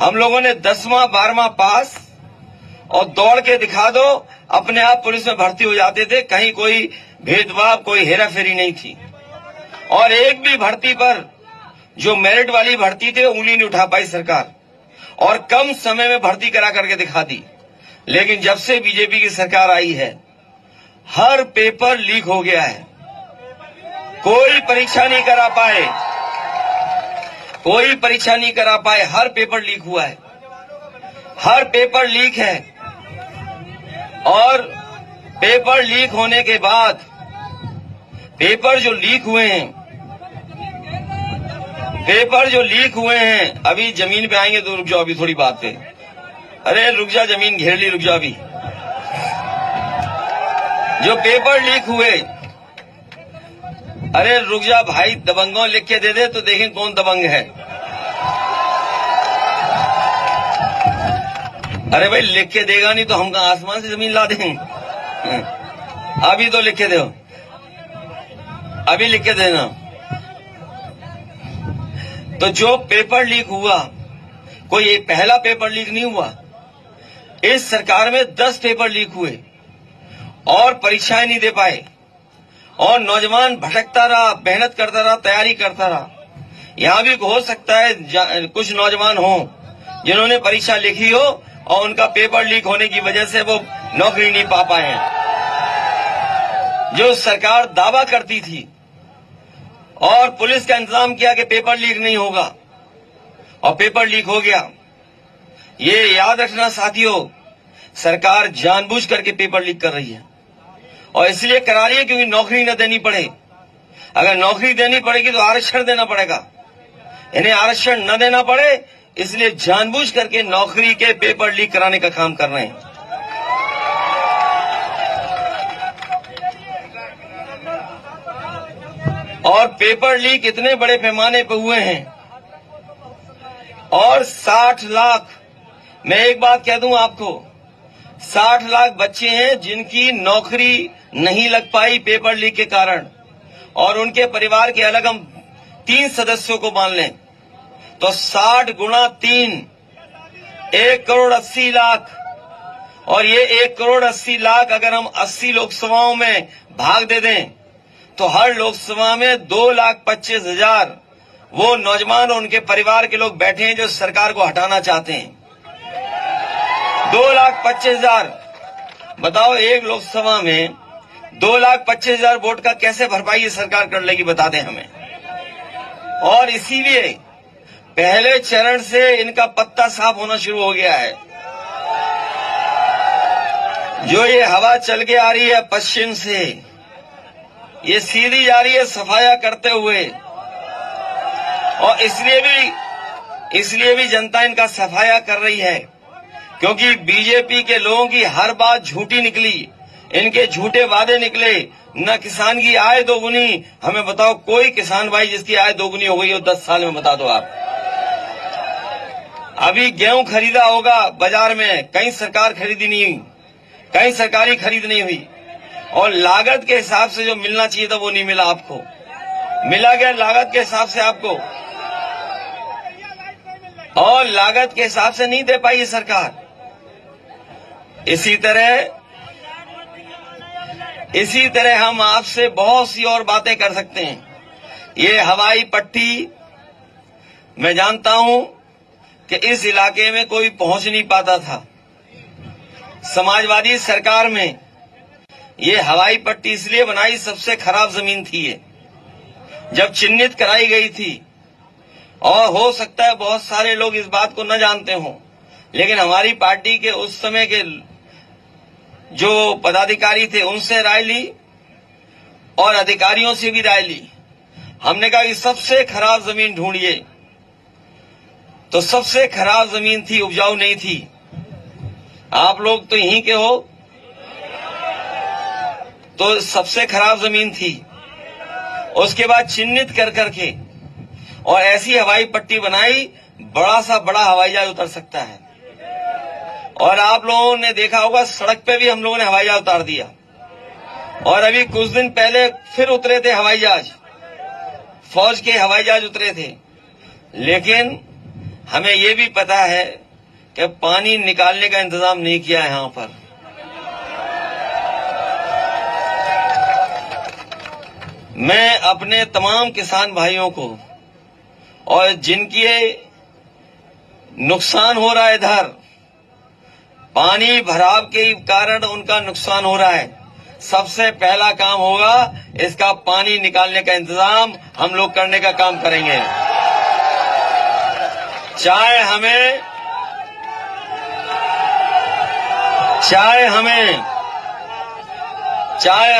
हम लोगों ने 10वां 12वां पास और दौड़ के दिखा दो, अपने आप पुलिस में भर्ती हो जाते थे। कहीं कोई भेदभाव, कोई हेराफेरी नहीं थी। और एक भी भर्ती पर जो मेरिट वाली भर्ती थे उंगली नहीं उठा पाई सरकार, और कम समय में भर्ती करा करके दिखा दी। लेकिन जब से बीजेपी की सरकार आई है, हर पेपर लीक हो गया है। कोई परीक्षा नहीं करा पाए, कोई परीक्षा नहीं करा पाए, हर पेपर लीक हुआ है, हर पेपर लीक है। और पेपर लीक होने के बाद, पेपर जो लीक हुए हैं, अभी जमीन पे आएंगे तो रुक जाओ, अभी थोड़ी बात है। अरे रुक जा, जमीन घेर ली, रुक जा। अभी जो पेपर लीक हुए, अरे रुक जा भाई, दबंगों लिख के दे दे तो देखें कौन दबंग है। अरे भाई लिख के देगा नहीं तो हम आसमान से जमीन ला देंगे। अभी तो लिख के दो, अभी लिख के देना। तो जो पेपर लीक हुआ, कोई एक पहला पेपर लीक नहीं हुआ। इस सरकार में 10 पेपर लीक हुए और परीक्षाएं नहीं दे पाए, और नौजवान भटकता रहा, मेहनत करता रहा, तैयारी करता रहा। यहां भी हो सकता है कुछ नौजवान हो जिन्होंने परीक्षा लिखी हो और उनका पेपर लीक होने की वजह से वो नौकरी नहीं पा पाए हैं। जो सरकार दावा करती थी और पुलिस का इंतजाम किया कि पेपर लीक नहीं होगा, और पेपर लीक हो गया। ये याद रखना साथियों, सरकार जानबूझ करके पेपर लीक कर रही है, और इसलिए करा रही है क्योंकि नौकरी न देनी पड़े। अगर नौकरी देनी पड़ेगी तो आरक्षण देना पड़ेगा, इन्हें आरक्षण न देना पड़े, इसलिए जानबूझ करके नौकरी के पेपर लीक कराने का काम कर रहे हैं। और पेपर लीक इतने बड़े पैमाने पर हुए हैं, और 60 लाख, मैं एक बात कह दूं आपको, 60 लाख बच्चे हैं जिनकी नौकरी नहीं लग पाई पेपर लीक के कारण, और उनके परिवार के अलग हम 3 सदस्यों को मान लें तो 60 गुणा 3, 1,80,00,000। और ये 1,80,00,000 अगर हम 80 लोकसभाओं में भाग दे दें तो हर लोकसभा में 2,25,000 वो नौजवान और उनके परिवार के लोग बैठे हैं जो सरकार को हटाना चाहते हैं। 2,25,000, बताओ एक लोकसभा में 2,25,000 वोट का कैसे भरपाई ये सरकार कर लेगी, बता दें हमें। और इसीलिए पहले चरण से इनका पत्ता साफ होना शुरू हो गया है। जो ये हवा चल के आ रही है पश्चिम से, ये सीधी जा रही है सफाया करते हुए, और इसलिए भी जनता इनका सफाया कर रही है, क्योंकि बीजेपी के लोगों की हर बात झूठी निकली, इनके झूठे वादे निकले। न किसान की आय दोगुनी, हमें बताओ कोई किसान भाई जिसकी आय दोगुनी हो गई हो 10 साल में, बता दो आप। अभी गेहूं खरीदा होगा बाजार में, कहीं सरकार खरीदी नहीं हुई, कहीं सरकारी खरीद नहीं हुई, और लागत के हिसाब से जो मिलना चाहिए था वो नहीं मिला आपको, मिला गया लागत के हिसाब से आपको, और लागत के हिसाब से नहीं दे पाई ये सरकार। इसी तरह हम आपसे बहुत सी और बातें कर सकते हैं। ये हवाई पट्टी, मैं जानता हूं कि इस इलाके में कोई पहुंच नहीं पाता था। समाजवादी सरकार में ये हवाई पट्टी इसलिए बनाई, सबसे खराब जमीन थी ये, जब चिन्हित कराई गई थी। और हो सकता है बहुत सारे लोग इस बात को न जानते हों, लेकिन हमारी पार्टी के उस समय के जो पदाधिकारी थे उनसे राय ली और अधिकारियों से भी राय ली। हमने कहा कि सबसे खराब जमीन ढूंढिए, तो सबसे खराब जमीन थी, उपजाऊ नहीं थी। आप लोग तो यहीं के हो, तो सबसे खराब जमीन थी। उसके बाद चिन्हित कर करके और ऐसी हवाई पट्टी बनाई, बड़ा सा बड़ा हवाई जहाज उतर सकता है। और आप लोगों ने देखा होगा सड़क पे भी हम लोगों ने हवाई जहाज उतार दिया, और अभी कुछ दिन पहले फिर उतरे थे हवाई जहाज, फौज के हवाई जहाज उतरे थे। लेकिन हमें ये भी पता है कि पानी निकालने का इंतजाम नहीं किया है यहां पर। मैं अपने तमाम किसान भाइयों को और जिनकी नुकसान हो रहा है, इधर पानी भराव के कारण उनका नुकसान हो रहा है, सबसे पहला काम होगा इसका पानी निकालने का इंतजाम हम लोग करने का काम करेंगे। चाहे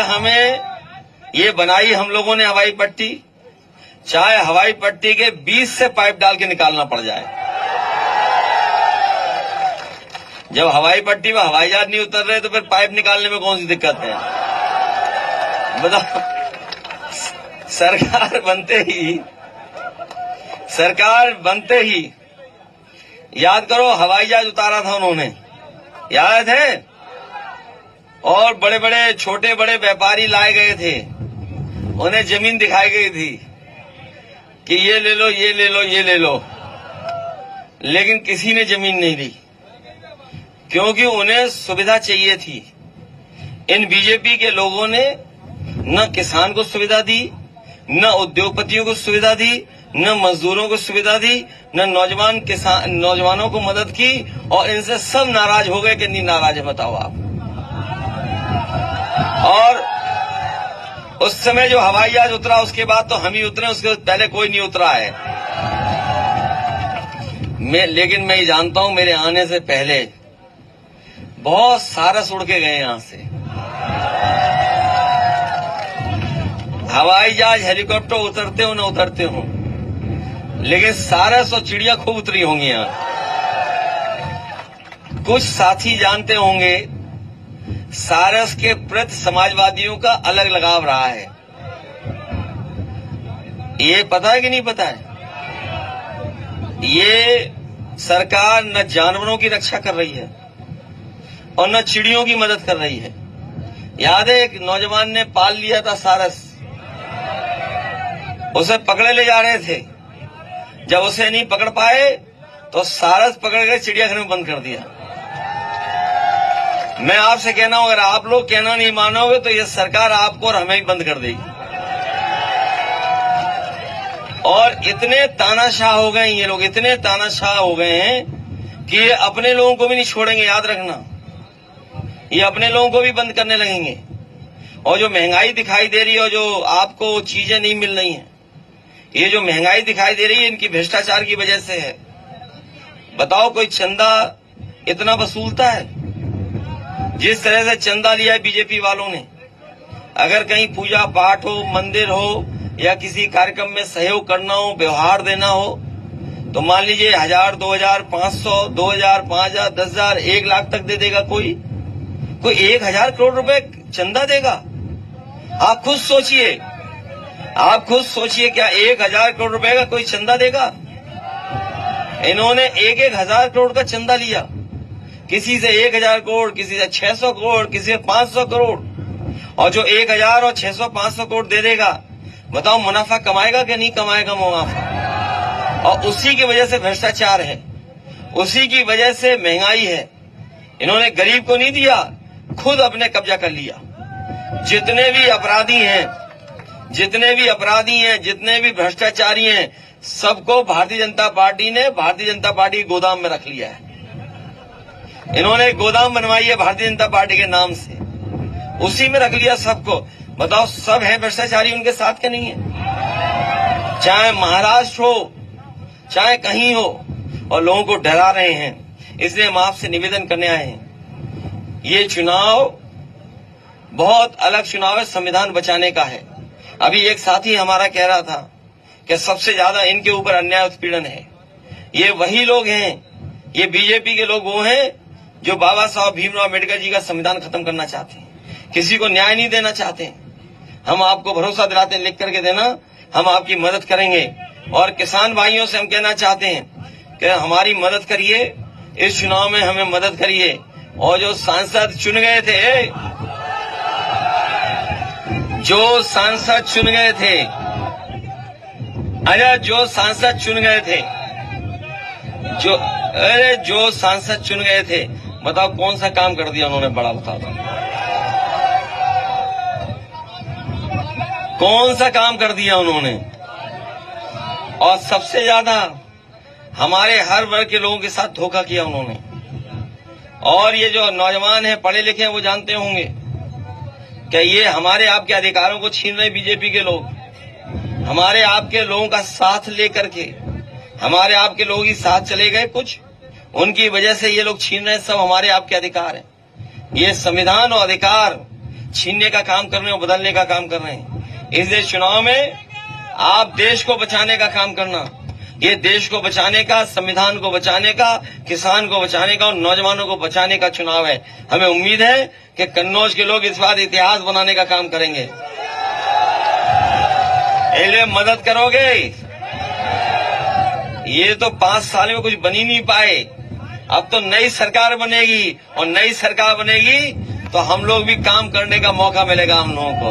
हमें ये बनाई हम लोगों ने हवाई पट्टी, चाहे हवाई पट्टी के 20 से पाइप डाल के निकालना पड़ जाए। जब हवाई पट्टी में हवाई जहाज नहीं उतर रहे तो फिर पाइप निकालने में कौन सी दिक्कत है? बताओ। सरकार बनते ही याद करो, हवाई जहाज उतारा था उन्होंने, याद है? और बड़े बड़े छोटे बड़े व्यापारी लाए गए थे, उन्हें जमीन दिखाई गई थी कि ये ले लो, ये ले लो, ये ले लो, लेकिन किसी ने जमीन नहीं दी, क्योंकि उन्हें सुविधा चाहिए थी। इन बीजेपी के लोगों ने न किसान को सुविधा दी, न उद्योगपतियों को सुविधा दी, न मजदूरों को सुविधा दी, न नौजवानों को मदद की, और इनसे सब नाराज हो गए कि नहीं नाराज है बताओ आप। और उस समय जो हवाई जहाज उतरा उसके बाद तो हम ही उतरे, उसके पहले कोई नहीं उतरा है। लेकिन मैं ये जानता हूं मेरे आने से पहले बहुत सारस उड़ के गए यहां से। हवाई जहाज हेलीकॉप्टर उतरते हो न उतरते हो, लेकिन सारस और चिड़िया खूब उतरी होंगी यहां। कुछ साथी जानते होंगे सारस के प्रति समाजवादियों का अलग लगाव रहा है, ये पता है कि नहीं पता है? ये सरकार न जानवरों की रक्षा कर रही है और न चिड़ियों की मदद कर रही है। याद है एक नौजवान ने पाल लिया था सारस, उसे पकड़े ले जा रहे थे, जब उसे नहीं पकड़ पाए तो सारस पकड़ के चिड़ियाघर में बंद कर दिया। मैं आपसे कहना हूं, अगर आप लोग कहना नहीं मानोगे तो ये सरकार आपको और हमें भी बंद कर देगी। और इतने तानाशाह हो गए ये लोग, इतने तानाशाह हो गए हैं कि ये अपने लोगों को भी नहीं छोड़ेंगे, याद रखना। ये अपने लोगों को भी बंद करने लगेंगे। और जो महंगाई दिखाई दे रही है और जो आपको चीजें नहीं मिल रही हैं, ये जो महंगाई दिखाई दे रही है इनकी भ्रष्टाचार की वजह से है। बताओ कोई चंदा इतना वसूलता है? जिस तरह से चंदा लिया है बीजेपी वालों ने, अगर कहीं पूजा पाठ हो, मंदिर हो या किसी कार्यक्रम में सहयोग करना हो, व्यवहार देना हो, तो मान लीजिए 1000, 2000, 500, 2000, 5000, 10,000, 1 लाख तक दे देगा। कोई 1000 करोड़ रुपए चंदा देगा? आप खुद सोचिए, क्या 1000 करोड़ रुपए का कोई चंदा देगा? इन्होंने 1,000 करोड़ का चंदा लिया, किसी से 1000 करोड़, किसी से 600 करोड़, किसी से 500 करोड़। और जो 1000 और 600, 500 करोड़ दे देगा, बताओ मुनाफा कमाएगा कि नहीं कमाएगा मुनाफा? और उसी की वजह से भ्रष्टाचार है, उसी की वजह से महंगाई है। इन्होंने गरीब को नहीं दिया, खुद अपने कब्जा कर लिया। जितने भी अपराधी हैं, जितने भी भ्रष्टाचारी हैं, सबको भारतीय जनता पार्टी गोदाम में रख लिया है। इन्होंने गोदाम बनवाई है भारतीय जनता पार्टी के नाम से, उसी में रख लिया सबको। बताओ सब है भ्रष्टाचारी उनके साथ के नहीं है? चाहे महाराष्ट्र हो, चाहे कहीं हो, और लोगों को डरा रहे हैं। इसलिए हम आपसे निवेदन करने आए हैं, ये चुनाव बहुत अलग चुनाव है, संविधान बचाने का है। अभी एक साथी हमारा कह रहा था कि सबसे ज्यादा इनके ऊपर अन्याय उत्पीड़न है। ये वही लोग हैं, ये बीजेपी के लोग वो हैं जो बाबा साहब भीमराव अम्बेडकर जी का संविधान खत्म करना चाहते हैं, किसी को न्याय नहीं देना चाहते। हम आपको भरोसा दिलाते हैं, लिख करके देना, हम आपकी मदद करेंगे। और किसान भाइयों से हम कहना चाहते हैं कि हमारी मदद करिए, इस चुनाव में हमें मदद करिए। और जो सांसद चुन गए थे, जो सांसद चुन गए थे, जो सांसद चुन गए थे, बताओ कौन सा काम कर दिया उन्होंने बड़ा, बता दो कौन सा काम कर दिया उन्होंने। और सबसे ज्यादा हमारे हर वर्ग के लोगों के साथ धोखा किया उन्होंने। और ये जो नौजवान हैं, पढ़े लिखे हैं, वो जानते होंगे कि ये हमारे आपके अधिकारों को छीन रहे बीजेपी के लोग। हमारे आपके लोगों का साथ लेकर के हमारे आपके लोग ही साथ चले गए, कुछ उनकी वजह से ये लोग छीन रहे हैं सब हमारे आपके अधिकार हैं। ये संविधान और अधिकार छीनने का काम कर रहे हैं और बदलने का काम कर रहे हैं। इसलिए चुनाव में आप देश को बचाने का काम करना, ये देश को बचाने का, संविधान को बचाने का, किसान को बचाने का और नौजवानों को बचाने का चुनाव है। हमें उम्मीद है कि कन्नौज के लोग इस बार इतिहास बनाने का काम करेंगे। इसलिए मदद करोगे। ये तो 5 साल में कुछ बन ही नहीं पाए, अब तो नई सरकार बनेगी और नई सरकार बनेगी तो हम लोग भी काम करने का मौका मिलेगा हम लोगों को।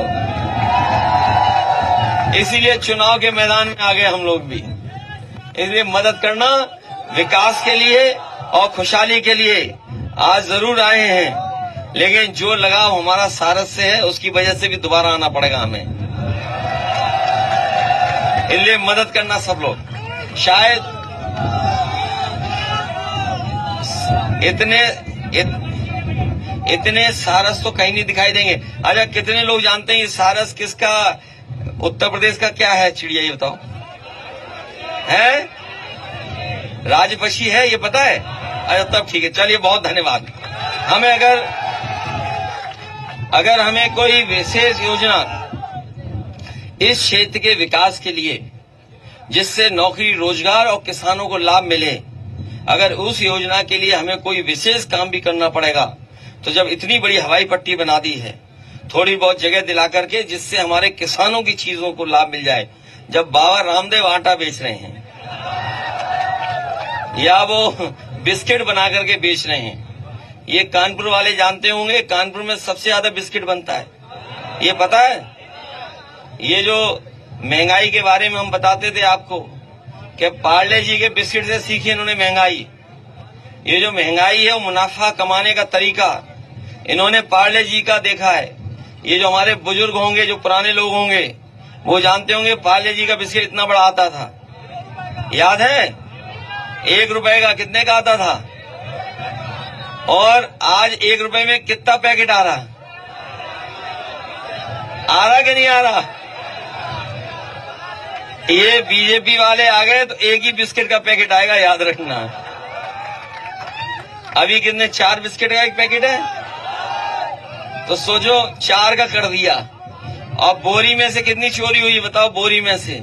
इसीलिए चुनाव के मैदान में आ गए हम लोग भी। इसलिए मदद करना, विकास के लिए और खुशहाली के लिए आज जरूर आए हैं, लेकिन जो लगाव हमारा सारस से है उसकी वजह से भी दोबारा आना पड़ेगा हमें। इसलिए मदद करना सब लोग। शायद इतने सारस तो कहीं नहीं दिखाई देंगे। अच्छा, कितने लोग जानते हैं ये सारस किसका, उत्तर प्रदेश का क्या है चिड़िया, ये बताओ। है राजपक्षी है, ये पता है? अच्छा तब ठीक है, चलिए बहुत धन्यवाद। हमें अगर हमें कोई विशेष योजना इस क्षेत्र के विकास के लिए, जिससे नौकरी, रोजगार और किसानों को लाभ मिले, अगर उस योजना के लिए हमें कोई विशेष काम भी करना पड़ेगा, तो जब इतनी बड़ी हवाई पट्टी बना दी है, थोड़ी बहुत जगह दिला करके, जिससे हमारे किसानों की चीजों को लाभ मिल जाए। जब बाबा रामदेव आटा बेच रहे हैं या वो बिस्किट बना करके बेच रहे हैं, ये कानपुर वाले जानते होंगे, कानपुर में सबसे ज्यादा बिस्किट बनता है, ये पता है? ये जो महंगाई के बारे में हम बताते थे आपको कि पार्ले जी के बिस्किट से सीखी इन्होंने महंगाई। ये जो महंगाई है वो मुनाफा कमाने का तरीका इन्होंने पार्ले जी का देखा है। ये जो हमारे बुजुर्ग होंगे, जो पुराने लोग होंगे, वो जानते होंगे पार्ले जी का बिस्किट इतना बड़ा आता था, याद है? 1 रुपए का कितने का आता था? और आज 1 रुपए में कितना पैकेट आ रहा कि नहीं आ रहा? ये बीजेपी वाले आ गए तो एक ही बिस्किट का पैकेट आएगा, याद रखना। अभी कितने, 4 बिस्किट का एक पैकेट है, तो सोचो 4 का कर दिया। और बोरी में से कितनी चोरी हुई बताओ? बोरी में से